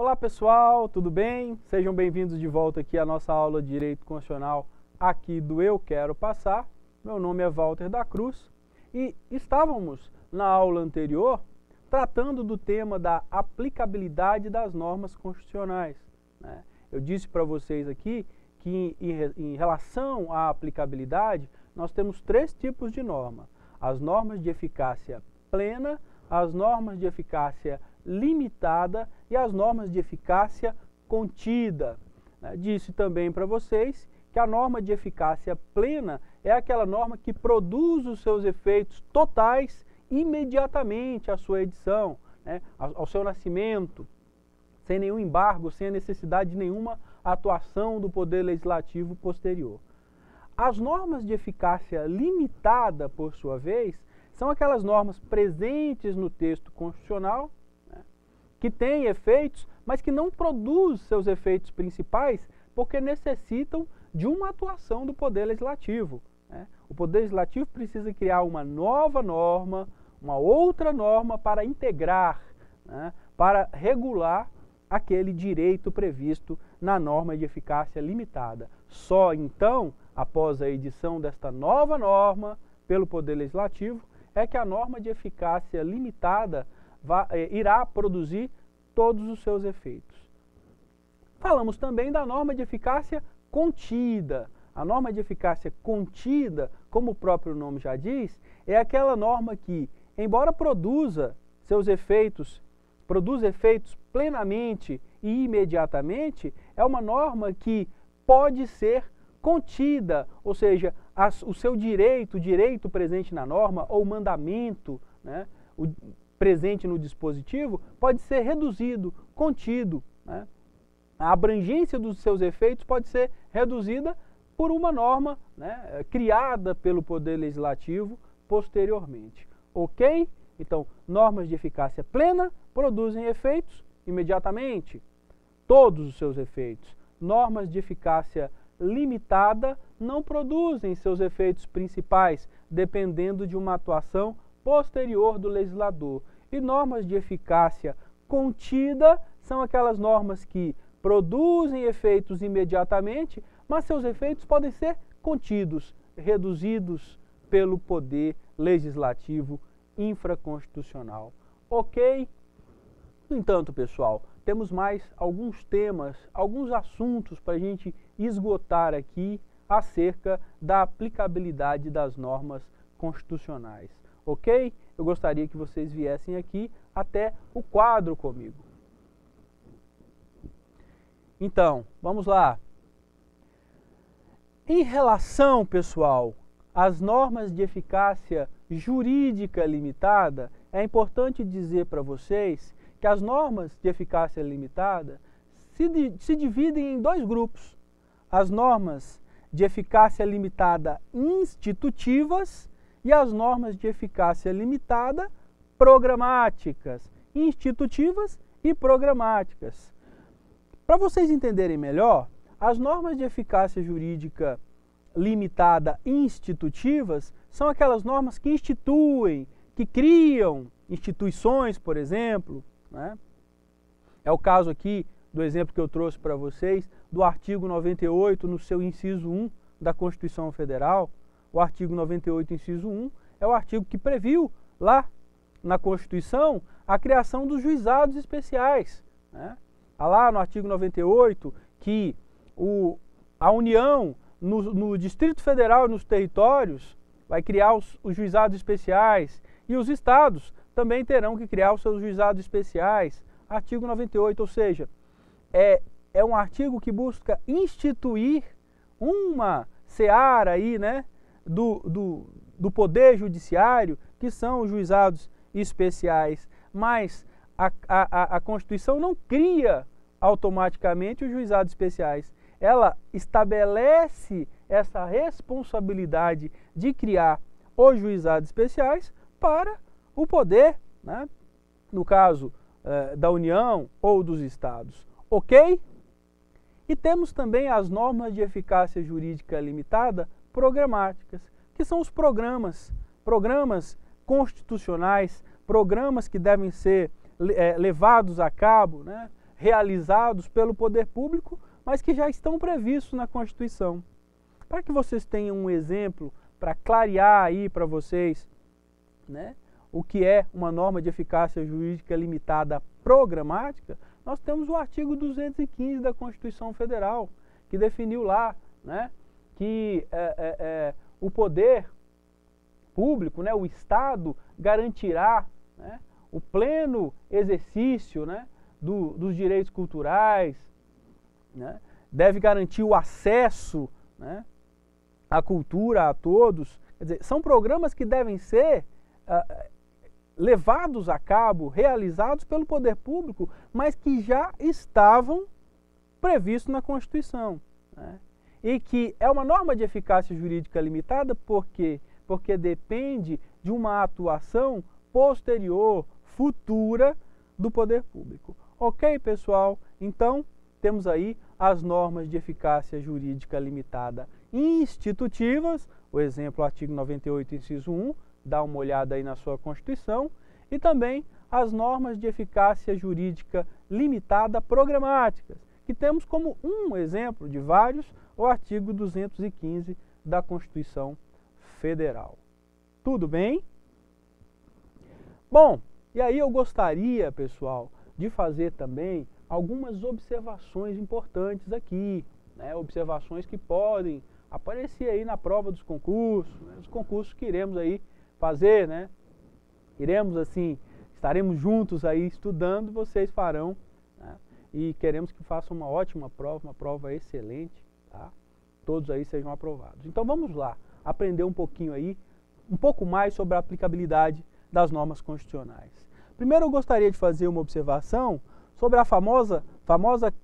Olá pessoal, tudo bem? Sejam bem-vindos de volta aqui à nossa aula de Direito Constitucional aqui do Eu Quero Passar. Meu nome é Walter da Cruz e estávamos na aula anterior tratando do tema da aplicabilidade das normas constitucionais, né? Eu disse para vocês aqui que em relação à aplicabilidade nós temos três tipos de norma: as normas de eficácia plena, as normas de eficácia limitada e as normas de eficácia contida. Disse também para vocês que a norma de eficácia plena é aquela norma que produz os seus efeitos totais imediatamente à sua edição, né, ao seu nascimento, sem nenhum embargo, sem a necessidade de nenhuma atuação do Poder Legislativo posterior. As normas de eficácia limitada, por sua vez, são aquelas normas presentes no texto constitucional, que têm efeitos, mas que não produzem seus efeitos principais porque necessitam de uma atuação do Poder Legislativo, né? O Poder Legislativo precisa criar uma nova norma, uma outra norma para integrar, né, para regular aquele direito previsto na norma de eficácia limitada. Só então, após a edição desta nova norma pelo Poder Legislativo, é que a norma de eficácia limitada irá produzir todos os seus efeitos. Falamos também da norma de eficácia contida. A norma de eficácia contida, como o próprio nome já diz, é aquela norma que, embora produza efeitos plenamente e imediatamente, é uma norma que pode ser contida, ou seja, o seu direito, o direito presente na norma, ou mandamento, né, presente no dispositivo, pode ser reduzido, contido, né? A abrangência dos seus efeitos pode ser reduzida por uma norma, né, criada pelo Poder Legislativo posteriormente. Ok? Então, normas de eficácia plena produzem efeitos imediatamente, todos os seus efeitos. Normas de eficácia limitada não produzem seus efeitos principais, dependendo de uma atuação posterior do legislador. E normas de eficácia contida são aquelas normas que produzem efeitos imediatamente, mas seus efeitos podem ser contidos, reduzidos pelo Poder Legislativo infraconstitucional. Ok? No entanto, pessoal, temos mais alguns temas, alguns assuntos para a gente esgotar aqui acerca da aplicabilidade das normas constitucionais. Ok? Eu gostaria que vocês viessem aqui até o quadro comigo. Então, vamos lá. Em relação, pessoal, às normas de eficácia jurídica limitada, é importante dizer para vocês que as normas de eficácia limitada se dividem em dois grupos. As normas de eficácia limitada institutivas e as normas de eficácia limitada programáticas, institutivas e programáticas. Para vocês entenderem melhor, as normas de eficácia jurídica limitada institutivas são aquelas normas que instituem, que criam instituições, por exemplo, né? É o caso aqui do exemplo que eu trouxe para vocês do artigo 98, no seu inciso 1 da Constituição Federal. O artigo 98, inciso 1, é o artigo que previu lá na Constituição a criação dos juizados especiais, né? Lá no artigo 98 que a União, no Distrito Federal e nos territórios, vai criar os juizados especiais e os estados também terão que criar os seus juizados especiais. Artigo 98, ou seja, é um artigo que busca instituir uma seara aí, né, do Poder Judiciário, que são os juizados especiais, mas a Constituição não cria automaticamente os juizados especiais. Ela estabelece essa responsabilidade de criar os juizados especiais para o poder, né, no caso da União ou dos estados. Ok? E temos também as normas de eficácia jurídica limitada programáticas, que são os programas constitucionais, programas que devem ser levados a cabo, né, realizados pelo poder público, mas que já estão previstos na Constituição. Para que vocês tenham um exemplo, para clarear aí para vocês, né, o que é uma norma de eficácia jurídica limitada programática, nós temos o artigo 215 da Constituição Federal, que definiu lá, né, que o poder público, né, o Estado, garantirá, né, o pleno exercício, né, dos direitos culturais, né, deve garantir o acesso, né, à cultura a todos. Quer dizer, são programas que devem ser levados a cabo, realizados pelo poder público, mas que já estavam previstos na Constituição, né? E que é uma norma de eficácia jurídica limitada porque depende de uma atuação posterior, futura, do poder público. Ok, pessoal? Então, temos aí as normas de eficácia jurídica limitada institutivas, o exemplo, artigo 98, inciso 1, dá uma olhada aí na sua Constituição, e também as normas de eficácia jurídica limitada programáticas, que temos como um exemplo de vários, o artigo 215 da Constituição Federal. Tudo bem? Bom, e aí eu gostaria, pessoal, de fazer também algumas observações importantes aqui, né? Observações que podem aparecer aí na prova dos concursos, né? Os concursos que iremos aí fazer, né? Iremos assim, estaremos juntos aí estudando, vocês farão, né? E queremos que façam uma ótima prova, uma prova excelente, tá? Todos aí sejam aprovados. Então vamos lá, aprender um pouquinho aí, um pouco mais sobre a aplicabilidade das normas constitucionais. Primeiro eu gostaria de fazer uma observação sobre a famosa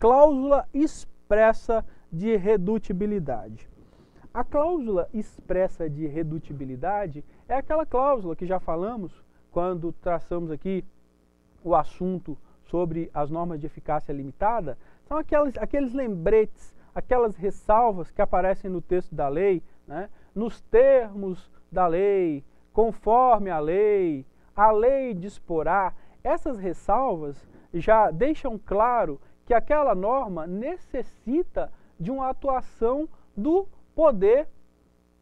cláusula expressa de redutibilidade. A cláusula expressa de redutibilidade é aquela cláusula que já falamos quando traçamos aqui o assunto sobre as normas de eficácia limitada. São aqueles lembretes, aquelas ressalvas que aparecem no texto da lei, né? Nos termos da lei, conforme a lei disporá. Essas ressalvas já deixam claro que aquela norma necessita de uma atuação do poder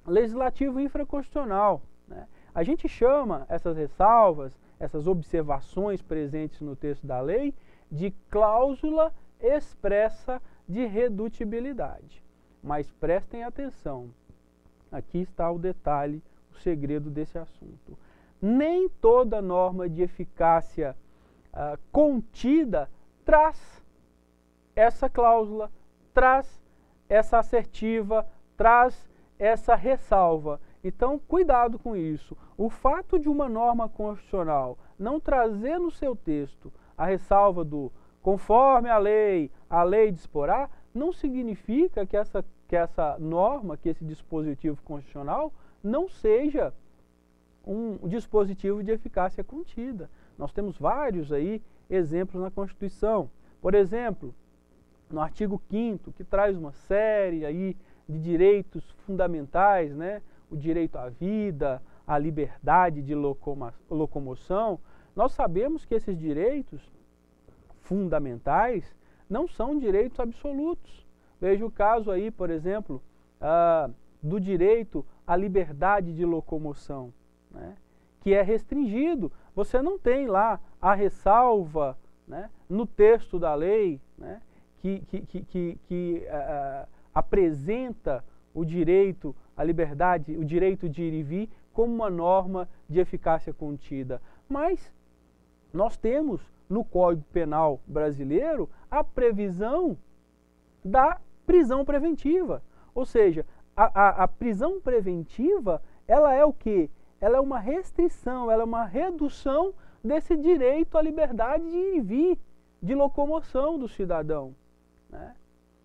legislativo infraconstitucional, né? A gente chama essas ressalvas, essas observações presentes no texto da lei, de cláusula expressa de redutibilidade. Mas prestem atenção, aqui está o detalhe, o segredo desse assunto. Nem toda norma de eficácia contida traz essa cláusula, traz essa assertiva, traz essa ressalva. Então, cuidado com isso. O fato de uma norma constitucional não trazer no seu texto a ressalva do conforme a lei disporá, não significa que essa norma, que esse dispositivo constitucional, não seja um dispositivo de eficácia contida. Nós temos vários aí exemplos na Constituição. Por exemplo, no artigo 5º, que traz uma série aí de direitos fundamentais, né? O direito à vida, à liberdade de locomoção, nós sabemos que esses direitos fundamentais não são direitos absolutos. Veja o caso aí, por exemplo, do direito à liberdade de locomoção, né? Que é restringido. Você não tem lá a ressalva, né, no texto da lei, né, que apresenta o direito à liberdade, o direito de ir e vir, como uma norma de eficácia contida. Mas nós temos no Código Penal brasileiro a previsão da prisão preventiva. Ou seja, a prisão preventiva, ela é o quê? Ela é uma restrição, ela é uma redução desse direito à liberdade de ir e vir, de locomoção do cidadão, né?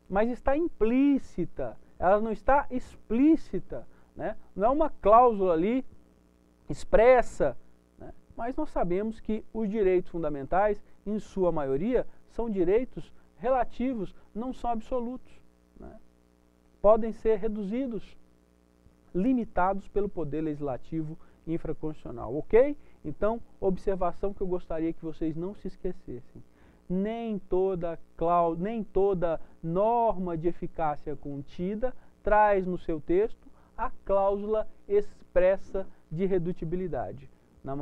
Mas está implícita, ela não está explícita, né? Não é uma cláusula ali expressa, né? Mas nós sabemos que os direitos fundamentais, em sua maioria, são direitos relativos, não são absolutos, né? Podem ser reduzidos, limitados pelo poder legislativo infraconstitucional, ok? Então, observação que eu gostaria que vocês não se esquecessem. nem toda norma de eficácia contida traz no seu texto a cláusula expressa de redutibilidade.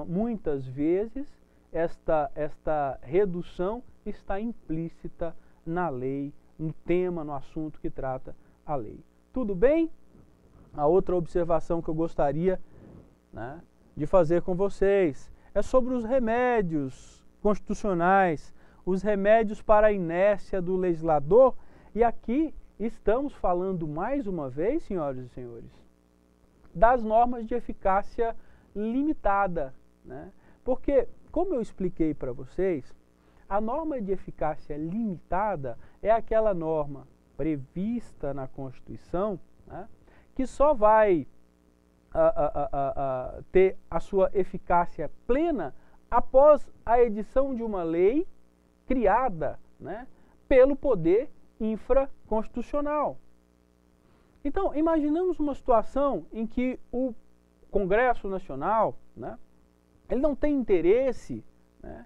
Muitas vezes, esta redução está implícita na lei, no tema, no assunto que trata a lei. Tudo bem? A outra observação que eu gostaria, né, de fazer com vocês é sobre os remédios constitucionais, os remédios para a inércia do legislador. E aqui estamos falando mais uma vez, senhoras e senhores, das normas de eficácia limitada, né? Porque, como eu expliquei para vocês, a norma de eficácia limitada é aquela norma prevista na Constituição, né, que só vai ter a sua eficácia plena após a edição de uma lei criada, né, pelo poder infraconstitucional. Então, imaginamos uma situação em que o Congresso Nacional, né, ele não tem interesse, né,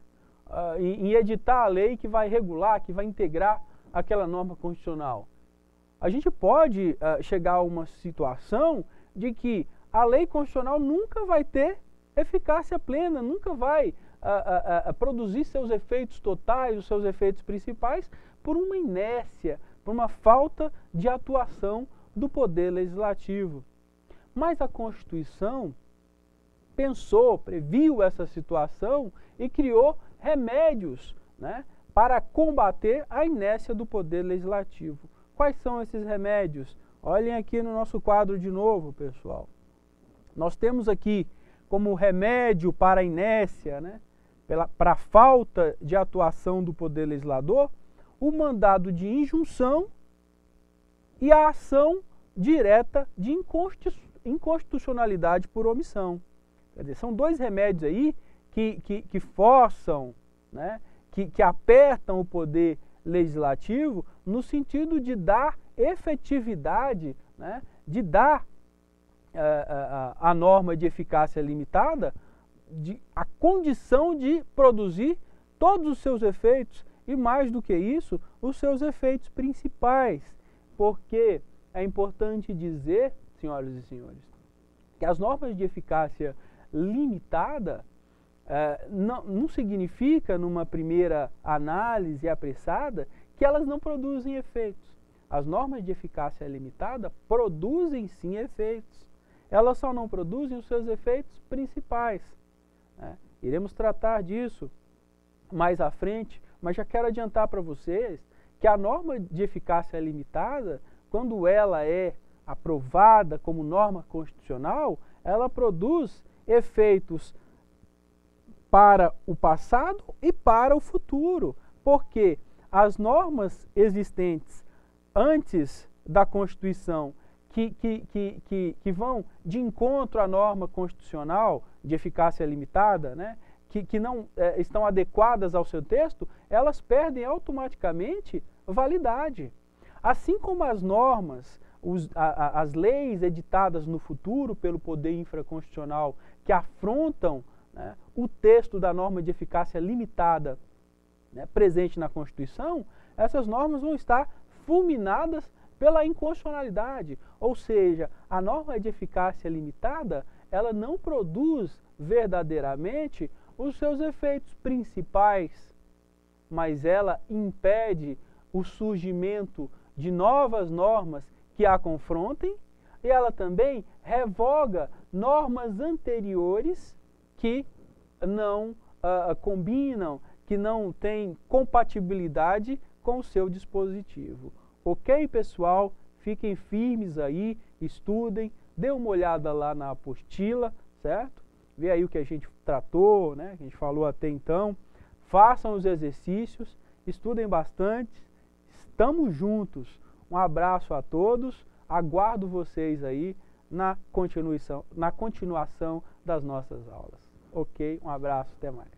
em editar a lei que vai regular, que vai integrar aquela norma constitucional. A gente pode chegar a uma situação de que a lei constitucional nunca vai ter eficácia plena, nunca vai produzir seus efeitos totais, os seus efeitos principais, por uma inércia, por uma falta de atuação do poder legislativo. Mas a Constituição previu essa situação e criou remédios, né, para combater a inércia do poder legislativo. Quais são esses remédios? Olhem aqui no nosso quadro de novo, pessoal. Nós temos aqui como remédio para a inércia, né, para a falta de atuação do poder legislador, o mandado de injunção e a ação direta de inconstitucionalidade por omissão. Quer dizer, são dois remédios aí que forçam, né, que apertam o poder legislativo no sentido de dar efetividade, né, de dar a norma de eficácia limitada a condição de produzir todos os seus efeitos e, mais do que isso, os seus efeitos principais. Porque é importante dizer, senhoras e senhores, que as normas de eficácia limitada não significa, numa primeira análise apressada, que elas não produzem efeitos. As normas de eficácia limitada produzem sim efeitos. Elas só não produzem os seus efeitos principais, né? Iremos tratar disso mais à frente, mas já quero adiantar para vocês que a norma de eficácia limitada, quando ela é aprovada como norma constitucional, ela produz efeitos para o passado e para o futuro, porque as normas existentes antes da Constituição que vão de encontro à norma constitucional de eficácia limitada, né, que não estão adequadas ao seu texto, elas perdem automaticamente validade. Assim como as normas, as leis editadas no futuro pelo poder infraconstitucional que afrontam, né, o texto da norma de eficácia limitada, né, presente na Constituição, essas normas vão estar fulminadas pela inconstitucionalidade. Ou seja, a norma de eficácia limitada, ela não produz verdadeiramente os seus efeitos principais, mas ela impede o surgimento de novas normas que a confrontem, e ela também revoga normas anteriores que não combinam, que não têm compatibilidade com o seu dispositivo. Ok, pessoal? Fiquem firmes aí, estudem, dê uma olhada lá na apostila, certo? Vê aí o que a gente tratou, né? Que a gente falou até então. Façam os exercícios, estudem bastante. Estamos juntos. Um abraço a todos. Aguardo vocês aí na continuação das nossas aulas. Ok? Um abraço, até mais.